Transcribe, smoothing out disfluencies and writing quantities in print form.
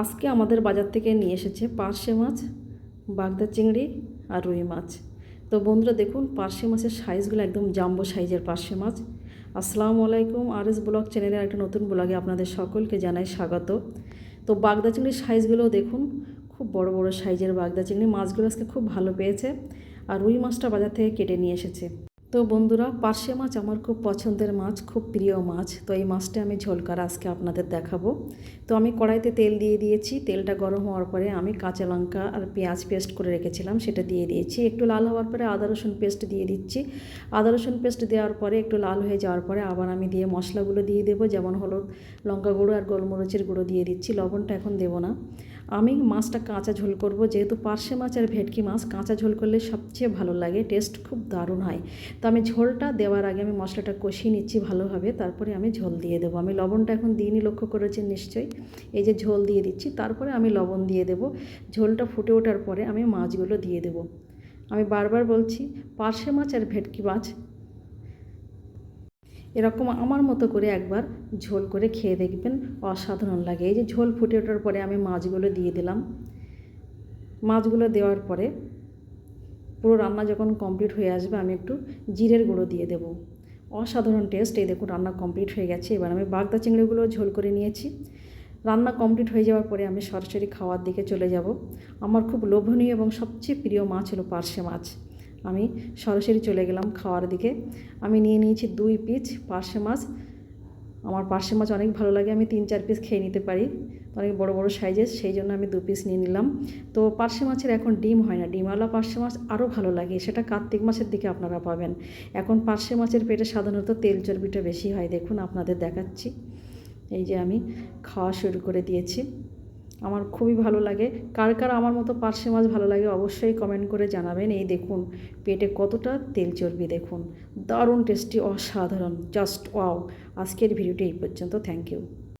আজকে আমাদের বাজার থেকে নিয়ে এসেছে পার্শে মাছ, বাগদা চিংড়ি আর রুই মাছ। তো বন্ধুরা দেখুন, পার্শে মাছের সাইজগুলো একদম জাম্বো সাইজের পার্শে মাছ। আসসালামু আলাইকুম, RS ব্লগ চ্যানেলের একটা নতুন ব্লগে আপনাদের সকলকে জানাই স্বাগত। তো বাগদা চিংড়ির সাইজগুলোও দেখুন, খুব বড় বড় সাইজের বাগদা চিংড়ি। মাছগুলো আজকে খুব ভালো পেয়েছে। আর রুই মাছটা বাজার থেকে কেটে নিয়ে এসেছে। তো বন্ধুরা, পার্শে মাছ আমার খুব পছন্দের মাছ, খুব প্রিয় মাছ। তো এই মাছটা আমি ঝোল করা আজকে আপনাদের দেখাবো। তো আমি কড়াইতে তেল দিয়ে দিয়েছি। তেলটা গরম হওয়ার পরে আমি কাঁচা লঙ্কা আর পেঁয়াজ পেস্ট করে রেখেছিলাম, সেটা দিয়ে দিয়েছি। একটু লাল হওয়ার পরে আদা রসুন পেস্ট দিয়ে দিচ্ছি। আদা রসুন পেস্ট দেওয়ার পরে একটু লাল হয়ে যাওয়ার পরে আবার আমি দিয়ে মশলাগুলো দিয়ে দেবো, যেমন হলুদ, লঙ্কা গুঁড়ো আর গোলমরিচের গুঁড়ো দিয়ে দিচ্ছি। লবণটা এখন দেবো না। আমি মাছটা কাঁচা ঝোল করব, যেহেতু পার্শে মাছ আর ভেটকি মাছ কাঁচা ঝোল করলে সবচেয়ে ভালো লাগে, টেস্ট খুব দারুণ হয়। তো আমি ঝোলটা দেওয়ার আগে আমি মশলাটা কষিয়ে নিচ্ছি ভালোভাবে, তারপরে আমি ঝোল দিয়ে দেবো। আমি লবণটা এখন দিইনি, লক্ষ্য করেছেন নিশ্চয়ই। এই যে ঝোল দিয়ে দিচ্ছি, তারপরে আমি লবণ দিয়ে দেবো। ঝোলটা ফুটে ওঠার পরে আমি মাছগুলো দিয়ে দেবো। আমি বারবার বলছি, পার্শে মাছ আর ভেটকি মাছ এরকম আমার মতো করে একবার ঝোল করে খেয়ে দেখবেন, অসাধারণ লাগে। এই যে ঝোল ফুটে ওঠার পরে আমি মাছগুলো দিয়ে দিলাম। মাছগুলো দেওয়ার পরে পুরো রান্না যখন কমপ্লিট হয়ে আসবে, আমি একটু জিরের গুঁড়ো দিয়ে দেব। অসাধারণ টেস্ট। এই দেখুন, রান্না কমপ্লিট হয়ে গেছে। এবার আমি বাগদা চিংড়িগুলো ঝোল করে নিয়েছি। রান্না কমপ্লিট হয়ে যাওয়ার পরে আমি সরাসরি খাওয়ার দিকে চলে যাব। আমার খুব লোভনীয় এবং সবচেয়ে প্রিয় মাছ হলো পার্শে মাছ। আমি সরাসরি চলে গেলাম খাওয়ার দিকে। আমি নিয়ে নিয়েছি 2 পিস পার্শে মাছ। আমার পার্শে মাছ অনেক ভালো লাগে, আমি 3-4 পিস খেয়ে নিতে পারি, অনেক বড় বড় সাইজের, সেই জন্য আমি 2 পিস নিয়ে নিলাম। তো পার্শে মাছের এখন ডিম হয় না, ডিমওয়ালা পার্শে মাছ আরও ভালো লাগে, সেটা কার্তিক মাসের দিকে আপনারা পাবেন। এখন পার্শে মাছের পেটে সাধারণত তেল চর্বিটা বেশি হয়। দেখুন, আপনাদের দেখাচ্ছি। এই যে আমি খাওয়া শুরু করে দিয়েছি। আমার খুবই ভালো লাগে। কার কার আমার মতো পার্শে মাছ ভালো লাগে অবশ্যই কমেন্ট করে জানাবেন। এই দেখুন পেটে কতটা তেল চর্বি, দেখুন দারুণ টেস্টি, অসাধারণ, জাস্ট ওয়াও। আজকের ভিডিওটি এই পর্যন্ত। Thank you.